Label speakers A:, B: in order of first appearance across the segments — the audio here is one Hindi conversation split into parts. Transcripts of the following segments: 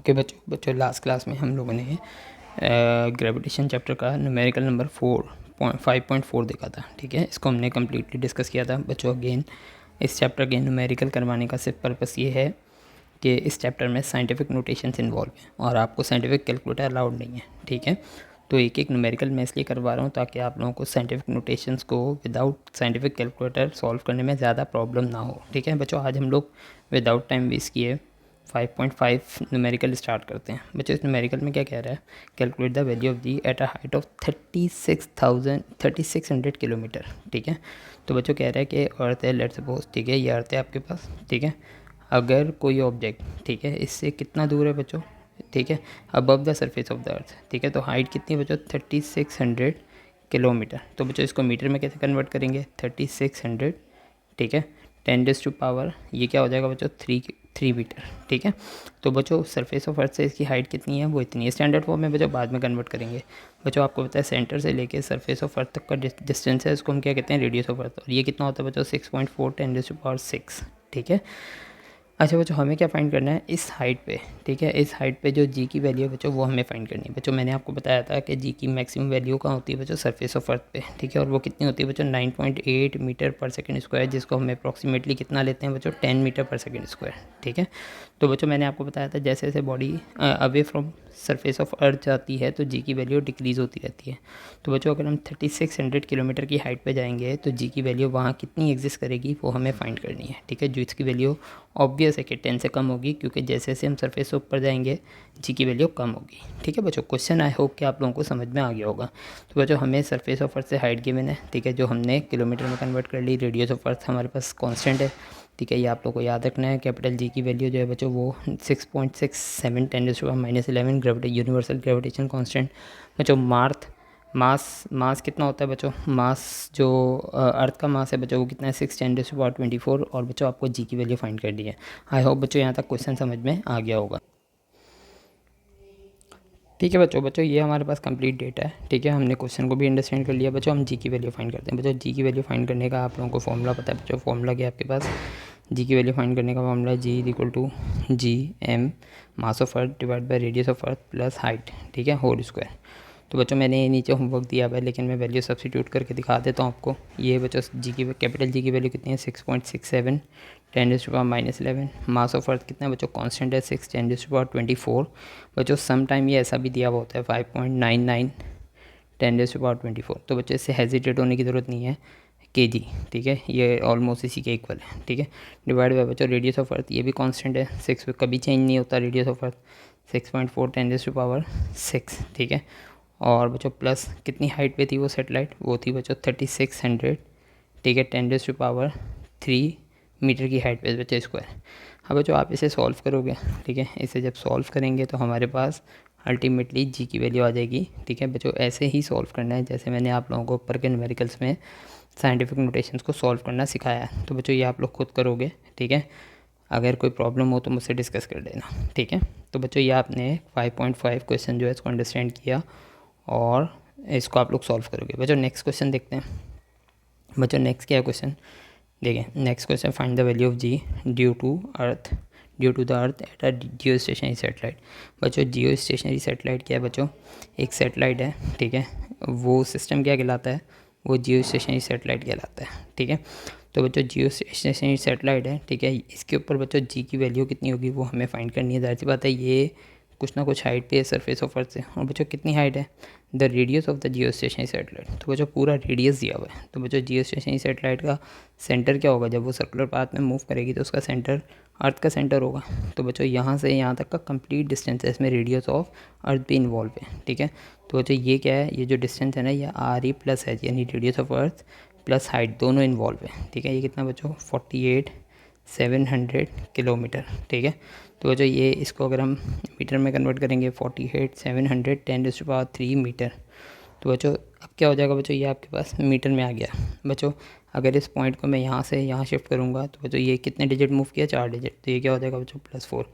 A: ओके बच्चों लास्ट क्लास में हम लोगों ने ग्रेविटेशन चैप्टर का न्यूमेरिकल नंबर 5.4 देखा था। ठीक है, इसको हमने कम्प्लीटली डिस्कस किया था बच्चों। अगेन इस चैप्टर के न्यूमेरिकल करवाने का सिर्फ पर्पस ये है कि इस चैप्टर में साइंटिफिक नोटेशंस इन्वॉल्व हैं और आपको साइंटिफिक कैलकुलेटर अलाउड नहीं है। ठीक है, तो एक एक न्यूमेरिकल मैं इसलिए करवा रहा हूँ ताकि आप लोगों को साइंटिफिक नोटेशंस को विदाउट साइंटिफिक कैलकुलेटर सॉल्व करने में ज़्यादा प्रॉब्लम ना हो। ठीक है बच्चों, आज हम लोग विदाउट टाइम वेस्ट किए 5.5 न्यूमेरिकल स्टार्ट करते हैं। बच्चों इस न्यूमेरिकल में क्या कह रहा है, calculate the value of G at a height of 3600 kilometre. ठीक है, तो बच्चों कह रहा है कि अर्थ है, लेट्स सपोज, ठीक है, ये अर्थ है आपके पास। ठीक है, अगर कोई ऑब्जेक्ट, ठीक है, इससे कितना दूर है बच्चों, ठीक है, above the surface of the earth. ठीक है, तो हाइट कितनी है बच्चों, 3600 किलोमीटर। तो बच्चों इसको मीटर में कैसे कन्वर्ट करेंगे, 3600, ठीक है, 10⁻, ये क्या हो जाएगा बच्चों, 3 मीटर। ठीक है, तो बच्चों सरफेस ऑफ अर्थ से इसकी हाइट कितनी है, वो इतनी है। स्टैंडर्ड फॉर्म में बच्चों बाद में कन्वर्ट करेंगे। बच्चों आपको पता है सेंटर से लेके सरफेस ऑफ अर्थ तक का डिस्टेंस है, इसको हम क्या कहते हैं, रेडियस ऑफ अर्थ। और ये कितना होता है बच्चों, 6.4 10⁻6। ठीक है, अच्छा बच्चों हमें क्या फाइंड करना है इस हाइट पे। ठीक है, इस हाइट पे जो जी की वैल्यू है बच्चों वो हमें फाइंड करनी है। बच्चों मैंने आपको बताया था कि जी की मैक्सिमम वैल्यू कहाँ होती है बच्चों, सरफेस ऑफ अर्थ पे। ठीक है, और वो कितनी होती है बच्चों, 9.8 मीटर पर सेकंड स्क्वायर, जिसको हम अप्रॉक्सीमेटली कितना लेते हैं बच्चों, 10 मीटर पर सेकंड स्क्वायर। ठीक है, तो बच्चों मैंने आपको बताया था जैसे जैसे body away from surface of earth जाती है तो जी की वैल्यू डिक्रीज़ होती रहती है। तो बच्चों अगर हम 3600 किलोमीटर की हाइट पे जाएंगे तो जी की वैल्यू वहाँ कितनी एग्जिस्ट करेगी वो हमें फाइंड करनी है। ठीक है, जो इसकी वैल्यू ऑब्वियस है कि 10 से कम होगी, क्योंकि जैसे जैसे हम सरफेस से ऊपर जाएंगे जी की वैल्यू कम होगी। ठीक है बच्चों, क्वेश्चन आई होप कि आप लोगों को समझ में आ गया होगा। तो बच्चों हमें सरफेस ऑफ अर्थ से हाइट गिवन है, ठीक है, जो हमने किलोमीटर में कन्वर्ट कर ली। रेडियस ऑफ अर्थ हमारे पास कॉन्स्टेंट है। ठीक है, ये आप लोग को याद रखना है। कैपिटल जी की वैल्यू जो है बच्चों वो 6.67 10⁻⁻11 ग्रेविटी यूनिवर्सल ग्रेविटेशन कांस्टेंट। बच्चों मास कितना होता है बच्चों, मास जो अर्थ का मास है बच्चों वो कितना है, 6 10⁻24। और बच्चों आपको जी की वैल्यू फाइंड करनी है। आई होप बच्चों यहाँ तक क्वेश्चन समझ में आ गया होगा। ठीक है बच्चों ये हमारे पास कंप्लीट डेटा है। ठीक है, हमने क्वेश्चन को भी अंडरस्टैंड कर लिया। बच्चों हम जी की वैल्यू फाइंड करते हैं। बच्चों जी की वैल्यू फाइंड करने का आप लोगों को फॉर्मूला पता है बच्चों। फॉर्मूला क्या है आपके पास, जी की वैल्यू फाइंड करने का फॉर्मूला है G equal to G M mass of earth divide by radius of earth plus height. ठीक है, होल स्क्वायर। तो बच्चों मैंने ये नीचे होमवर्क दिया हुआ है, लेकिन मैं वैल्यू सब्स्टिट्यूट करके दिखा देता हूँ आपको। ये बच्चों जी की कैपिटल जी की वैल्यू कितनी है, 6.67 10⁻11। मास ऑफ अर्थ कितना है बच्चों, कांस्टेंट है 6 10⁻24। बच्चों सम टाइम ये ऐसा भी दिया हुआ होता है 5.99 10⁻24। तो बच्चों इससे हेजिटेट होने की ज़रूरत नहीं है, केजी। ठीक है, ये ऑलमोस्ट इसी के इक्वल है। ठीक है, डिवाइड बाय बच्चों रेडियस ऑफ अर्थ, ये भी कांस्टेंट है 6, कभी चेंज नहीं होता रेडियस ऑफ अर्थ, 6.4 10⁻6। ठीक है, और बच्चों प्लस कितनी हाइट पे थी वो सेटेलाइट, वो थी बच्चों 3600। ठीक है, 10⁻3 मीटर की हाइट पे बच्चों स्क्वायर। अब बच्चों आप इसे सॉल्व करोगे, ठीक है, इसे जब सॉल्व करेंगे तो हमारे पास अल्टीमेटली जी की वैल्यू आ जाएगी। ठीक है बच्चों, ऐसे ही सॉल्व करना है जैसे मैंने आप लोगों को ऊपर के न्यूमेरिकल्स में साइंटिफिक नोटेशंस को सॉल्व करना सिखाया है। तो बच्चों ये आप लोग खुद करोगे। ठीक है, अगर कोई प्रॉब्लम हो तो मुझसे डिस्कस कर लेना। ठीक है, तो बच्चों ये आपने 5.5 क्वेश्चन जो है इसको अंडरस्टैंड किया और इसको आप लोग सॉल्व करोगे। बच्चों नेक्स्ट क्वेश्चन देखते हैं। बच्चों नेक्स्ट क्या है क्वेश्चन, देखिए next question, find the value of G due to the earth at a geostationary satellite. बच्चों जियो स्टेशनरी सेटेलाइट क्या है बच्चों, एक सेटेलाइट है। ठीक है, वो सिस्टम क्या कहलाता है, वो जियो स्टेशनरी सेटेलाइट कहलाता है। ठीक है, तो बच्चों जियो स्टेशनरी सेटेलाइट है। ठीक है, इसके ऊपर बच्चों जी की वैल्यू कितनी होगी वो हमें फाइंड करनी है। जाहिर सी बात है ये कुछ ना कुछ हाइट पे है सरफेस ऑफ अर्थ से। और बच्चों कितनी हाइट है, the radius of the Jio stationery satellite. तो बच्चों पूरा रेडियस दिया हुआ है। तो बच्चों जियो स्टेशनरी सेटेलाइट का सेंटर क्या होगा, जब वो सर्कुलर पाथ में मूव करेगी तो उसका सेंटर अर्थ का सेंटर होगा। तो बच्चों यहाँ से यहाँ तक का कंप्लीट डिस्टेंस है, इसमें रेडियस ऑफ अर्थ भी इन्वॉल्व है। ठीक है, तो बच्चों ये क्या है, ये जो डिस्टेंस है ना ये RE प्लस है, यानी radius of earth plus height दोनों इन्वॉल्व है। ठीक है, ये कितना बच्चों 48,700 किलोमीटर। ठीक है, तो बच्चों ये इसको अगर हम मीटर में कन्वर्ट करेंगे 48,700 10⁻3 मीटर। तो बच्चों अब क्या हो जाएगा बच्चों, ये आपके पास मीटर में आ गया। बच्चों अगर इस पॉइंट को मैं यहाँ से यहाँ शिफ्ट करूँगा तो बच्चों ये कितने डिजिट मूव किया, 4 डिजिट। तो ये क्या हो जाएगा बच्चों +4,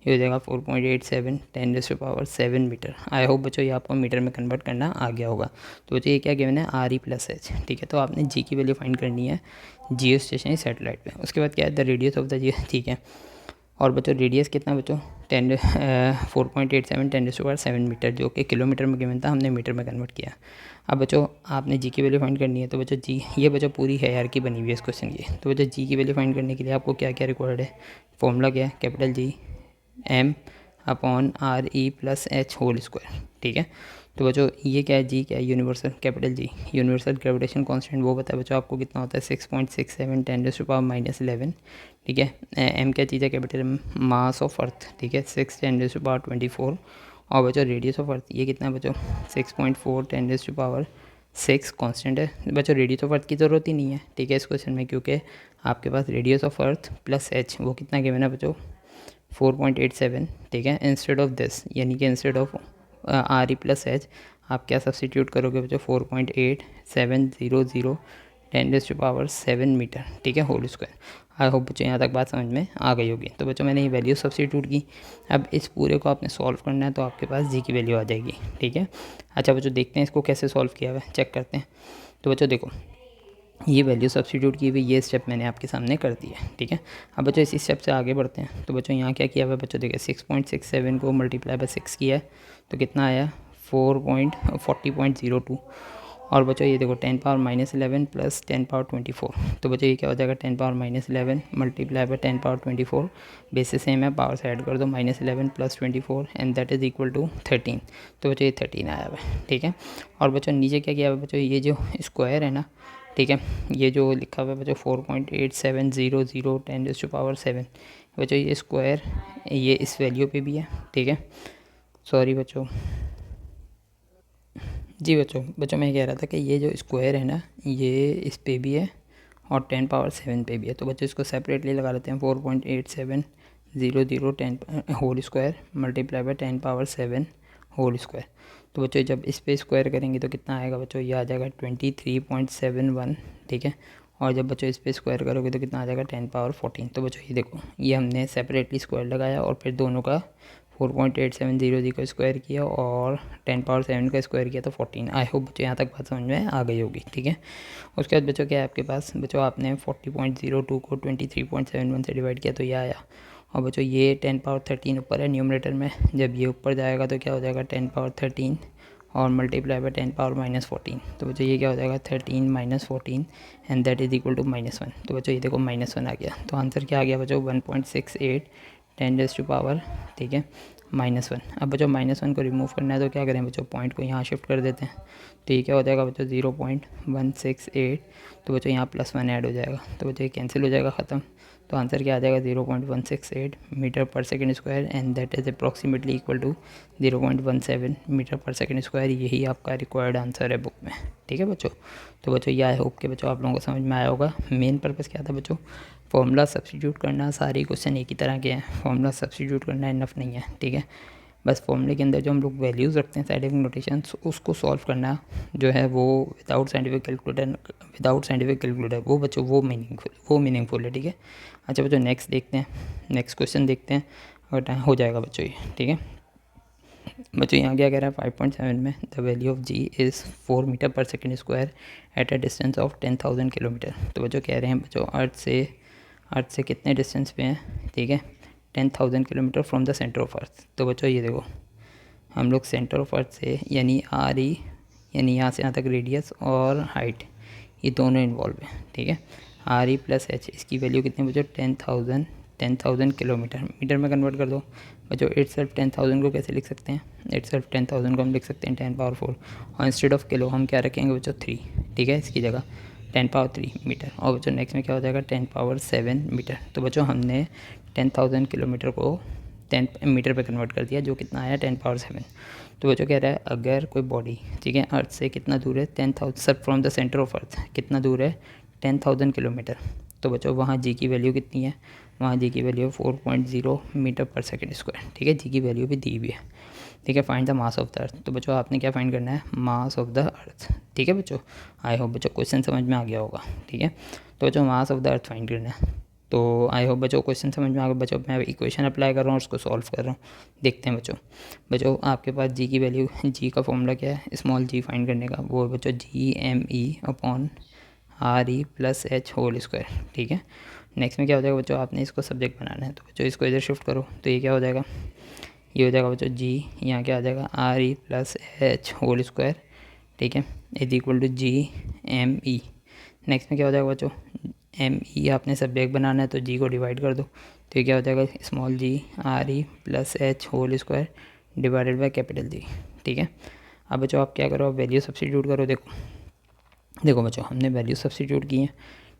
A: ये हो जाएगा 4.87 10⁻7 मीटर। आई होप बच्चों ये आपको मीटर में कन्वर्ट करना आ गया होगा। तो बच्चों ये क्या गिवन है, RE प्लस H। ठीक है, तो आपने जी की वैल्यू फाइंड करनी है जियो स्टेशनरी सेटेलाइट पे। उसके बाद क्या है, द रेडियस ऑफ द जियो। ठीक है, और बच्चों रेडियस कितना बच्चों 4.87 10⁻⁷ मीटर, जो कि किलोमीटर में गिवन था, हमने मीटर में कन्वर्ट किया। अब बच्चों आपने जी की वैल्यू फाइंड करनी है, तो बच्चों जी ये बच्चों पूरी हायरार्की बनी हुई है इस क्वेश्चन की। तो बच्चों जी की वैल्यू फाइंड करने के लिए आपको क्या क्या रिक्वायर्ड है, फॉर्मूला क्या है, capital G M upon R E plus H whole square, ठीक है। तो बच्चों ये क्या है, जी क्या है, universal capital G universal gravitation constant, वो पता है बच्चों आपको कितना होता है 6.67 10⁻⁻⁻, ठीक है। एम क्या चीज़ है, कैपिटल मास ऑफ अर्थ, ठीक है, 6 10⁻24। और बच्चों रेडियस ऑफ अर्थ ये कितना है बच्चों 6.4 10⁻6 कांस्टेंट है। बच्चों रेडियस ऑफ अर्थ की ज़रूरत ही नहीं है, ठीक है, इस क्वेश्चन में, क्योंकि आपके पास radius of earth plus h वो कितना गिवन है बच्चों 4.87, ठीक है। इंस्टेड ऑफ दिस यानी कि instead of are E plus H आप क्या सब्सटीट्यूट करोगे बच्चों 4.8700 10⁻⁷ मीटर, ठीक है, होल स्क्वायर। आई होप बच्चों यहाँ तक बात समझ में आ गई होगी। तो बच्चों मैंने ये वैल्यू सब्सटीट्यूट की, अब इस पूरे को आपने सॉल्व करना है, तो आपके पास जी की वैल्यू आ जाएगी, ठीक है। अच्छा बच्चों देखते हैं इसको कैसे सॉल्व किया हुआ है, चेक करते हैं। तो बच्चों देखो ये वैल्यू सब्सटीट्यूट की हुई, ये स्टेप मैंने आपके सामने कर दिया है, ठीक है। अब बच्चों इसी स्टेप से आगे बढ़ते हैं। तो बच्चों यहाँ क्या किया हुआ है बच्चों, देखिए 6.67 को मल्टीप्लाई बाय 6 किया है, तो कितना आया 40.02। और बच्चों ये देखो 10⁻⁻11 प्लस 10⁻24, तो बच्चों ये क्या हो जाएगा 10⁻⁻11 मल्टीप्लाई बाय 10⁻24, बेसिस सेम है, पावर से ऐड कर दो -11 plus 24 and that is equal to 13। तो बच्चों ये 13 आया हुआ है, ठीक है। और बच्चों नीचे क्या किया हुआ है बच्चों, ये जो स्क्वायर है ना, ठीक है, ये जो लिखा हुआ है बच्चों 4.8700 10⁻⁷, बच्चों ये स्क्वायर ये इस वैल्यू पे भी है, ठीक है। सॉरी बच्चों, जी बच्चों मैं कह रहा था कि ये जो स्क्वायर है ना, ये इस पे भी है और 10⁻⁷ पे भी है। तो बच्चों इसको सेपरेटली लगा लेते हैं, 4.8700 10 whole square multiply by 10⁻⁷ whole square. तो बच्चों जब इस पे स्क्वायर करेंगे तो कितना आएगा बच्चों, ये आ जाएगा 23.71, ठीक है। और जब बच्चों इस पे स्क्वायर करोगे तो कितना आ जाएगा 10⁻14। तो बच्चों ये देखो ये हमने सेपरेटली स्क्वायर लगाया और फिर दोनों का 4.8700 का स्क्वायर किया और 10⁻⁷ का स्क्वायर किया, तो 14। आई होप बच्चों यहाँ तक बात समझ में आ गई होगी, ठीक है। उसके बाद बच्चों क्या है आपके पास, बच्चों आपने 40.02 को 23.71 से डिवाइड किया तो ये आया। और बच्चों ये 10⁻13 ऊपर है न्यूमरेटर में, जब ये ऊपर जाएगा तो क्या हो जाएगा 10⁻13 और मल्टीप्लाई बाय 10⁻⁻14। तो बच्चों ये क्या हो जाएगा 13 - 14 and that is equal to -1। तो बच्चों ये देखो -1 आ गया, तो आंसर क्या आ गया बच्चों 1.68 10⁻⁻, ठीक है, -1। अब बच्चों -1 को रिमूव करना है तो क्या करें बच्चों, पॉइंट को यहाँ शिफ्ट कर देते हैं, तो ये क्या हो जाएगा बच्चों 0.168। तो बच्चों यहाँ +1 ऐड हो जाएगा, तो बच्चों ये कैंसिल हो जाएगा ख़त्म। तो आंसर क्या आ जाएगा 0.168 metre per second square and that is approximately equal to 0.17 metre per second square. यही आपका रिक्वायर्ड आंसर है बुक में, ठीक है बच्चों। तो बच्चों ये आई होप के बच्चों आप लोगों को समझ में आया होगा। मेन पर्पज़ क्या था बच्चों, फॉर्मूला सब्स्टिट्यूट करना। सारे क्वेश्चन एक ही तरह के हैं, फॉर्मूला सब्स्टिट्यूट करना इनफ नहीं है, ठीक है। बस फॉर्मूले के अंदर जो हम लोग वैल्यूज़ रखते हैं साइंटिफिक नोटेशंस, उसको सॉल्व करना जो है वो विदाउट साइंटिफिक कैलकुलेटर वो बच्चों वो मीनिंगफुल है, ठीक है। अच्छा बच्चों नेक्स्ट देखते हैं, नेक्स्ट क्वेश्चन देखते हैं अगर टाइम हो जाएगा बच्चों ये, ठीक है। बच्चों यहाँ क्या कह रहा है 5.7 में the value of g is 4 metre per second square at a distance of 10,000 kilometre. तो बच्चों कह रहे हैं बच्चों अर्थ से कितने डिस्टेंस पे हैं, ठीक है, 10,000 kilometre from the centre of earth. तो बच्चों ये देखो हम लोग सेंटर ऑफ अर्थ से यानी आर ई यानी यहाँ से यहाँ तक रेडियस और हाइट ये दोनों इन्वॉल्व हैं, ठीक है। आर ई प्लस एच इसकी वैल्यू कितनी बच्चों 10,000 किलोमीटर मीटर में कन्वर्ट कर दो बच्चों। इट सेल्फ 10,000 को कैसे लिख सकते हैं, इट सेल्फ 10,000 को हम लिख सकते हैं 10⁻⁴ और इंस्टेड ऑफ किलो हम क्या रखेंगे बच्चों 3, ठीक है, इसकी जगह 10⁻³ मीटर। और बच्चों नेक्स्ट में क्या हो जाएगा 10⁻⁷ मीटर। तो बच्चों हमने 10,000 किलोमीटर को 10 मीटर पे कन्वर्ट कर दिया, जो कितना आया 10⁻⁷। तो बच्चों कह रहा है अगर कोई बॉडी, ठीक है, अर्थ से कितना दूर है 10,000 sir from the centre of earth कितना दूर है 10,000 किलोमीटर। तो बच्चों वहाँ जी की वैल्यू कितनी है, वहाँ जी की value 4.0 metre per second square, ठीक है, जी की वैल्यू भी दी हुई है, ठीक है। Find the mass of the earth. तो बच्चों आपने क्या फाइंड करना है, मास ऑफ द अर्थ, ठीक है बच्चों। आई होप बच्चों क्वेश्चन समझ में आ गया होगा, ठीक है। तो बच्चों mass of the earth find करना है। तो आई होप बच्चों क्वेश्चन समझ में आ गया बच्चों। मैं इक्वेशन अप्लाई कर रहा हूँ और उसको सॉल्व कर रहा हूँ, देखते हैं बच्चों आपके पास जी की वैल्यू, जी का फॉर्मूला क्या है स्मॉल जी फाइंड करने का, वो है बच्चों GME upon RE plus H whole square, ठीक है। नेक्स्ट में क्या हो जाएगा बच्चों, आपने इसको सब्जेक्ट बनाना है, तो बच्चों इसको इधर शिफ्ट करो, तो ये क्या हो जाएगा, ये हो जाएगा बच्चों जी, यहाँ क्या आ जाएगा R E plus H whole square, ठीक है, is equal to G M E. Next में क्या हो जाएगा बच्चों, एम ई आपने सब्जेक्ट बनाना है तो जी को डिवाइड कर दो, तो ये क्या हो जाएगा small G R E plus H whole square divided by capital G, ठीक है। अब बच्चों आप क्या करो, वैल्यू सब्स्टिट्यूट करो, देखो बच्चों हमने वैल्यू सब्स्टिट्यूट की है,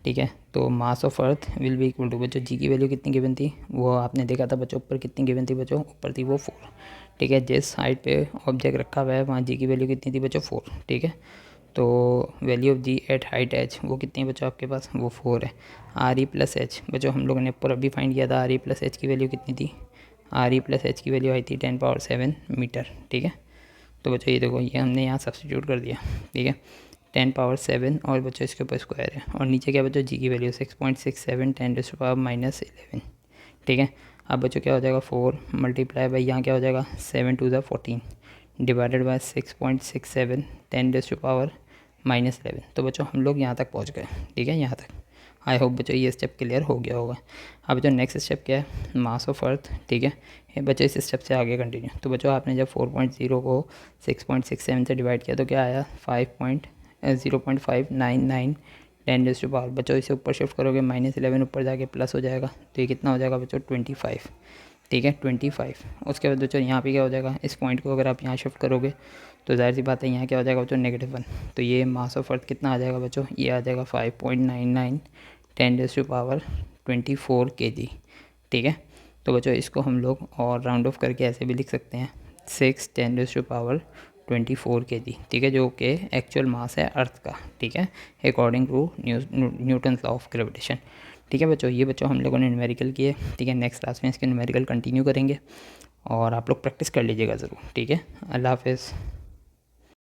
A: ठीक है। तो mass of earth will be equal to, बच्चों जी की वैल्यू कितनी गिवन थी, वो आपने देखा था बच्चों, ऊपर कितनी गिवन थी बच्चों, ऊपर थी वो 4, ठीक है। जिस हाइट पे ऑब्जेक्ट रखा हुआ है वहाँ जी की वैल्यू कितनी थी बच्चों 4, ठीक है। तो value of G at height H वो कितनी है बच्चों आपके पास, वो 4 है। आर ई प्लस एच बच्चों हम लोगों ने ऊपर अभी फाइंड किया था, आर ई प्लस एच की वैल्यू कितनी थी, आर ई प्लस एच की वैल्यू आई थी 10⁻7 मीटर, ठीक है। तो बच्चों ये देखो ये हमने यहाँ सब्स्टिट्यूट कर दिया, ठीक है, 10⁻7 और बच्चों इसके ऊपर स्क्वायर है, और नीचे क्या बच्चों जी की वैल्यू 6.67 10⁻−11, ठीक है। अब बच्चों क्या हो जाएगा 4 मल्टीप्लाई बाई यहाँ क्या हो जाएगा 7 2 14 डिवाइडेड बाय 6.67 10⁻−11। तो बच्चों हम लोग यहाँ तक पहुँच गए, ठीक है, यहाँ तक। आई होप बच्चों ये स्टेप क्लियर हो गया होगा। अब बच्चों नेक्स्ट स्टेप क्या है, मास ऑफ अर्थ, ठीक है। ये बच्चों इस स्टेप से आगे कंटिन्यू, तो बच्चों आपने जब 4.0 को 6.67 से डिवाइड किया तो क्या आया 0.599 10⁻, बच्चों इसे ऊपर शिफ्ट करोगे -11 ऊपर जाके प्लस हो जाएगा, तो ये कितना हो जाएगा बच्चों 25, ठीक है 25। उसके बाद बच्चों यहाँ पे क्या हो जाएगा, इस पॉइंट को अगर आप यहाँ शिफ्ट करोगे तो जाहिर सी बात है यहाँ क्या हो जाएगा बच्चों -1, तो ये मास ऑफ अर्थ कितना आ जाएगा बच्चों, ये आ जाएगा 5.99 10⁻24 kg, ठीक है। तो बच्चों इसको हम लोग और राउंड ऑफ करके ऐसे भी लिख सकते हैं 6 10⁻24 kg, ठीक है, जो कि एक्चुअल मास है अर्थ का, ठीक है, according to Newton law of gravitation, ठीक है बच्चों। ये बच्चों हम लोगों ने न्यूमेरिकल किए, ठीक है। नेक्स्ट क्लास में इसके न्यूमेरिकल कंटिन्यू करेंगे और आप लोग प्रैक्टिस कर लीजिएगा ज़रूर, ठीक है। अल्लाह हाफ़िज़।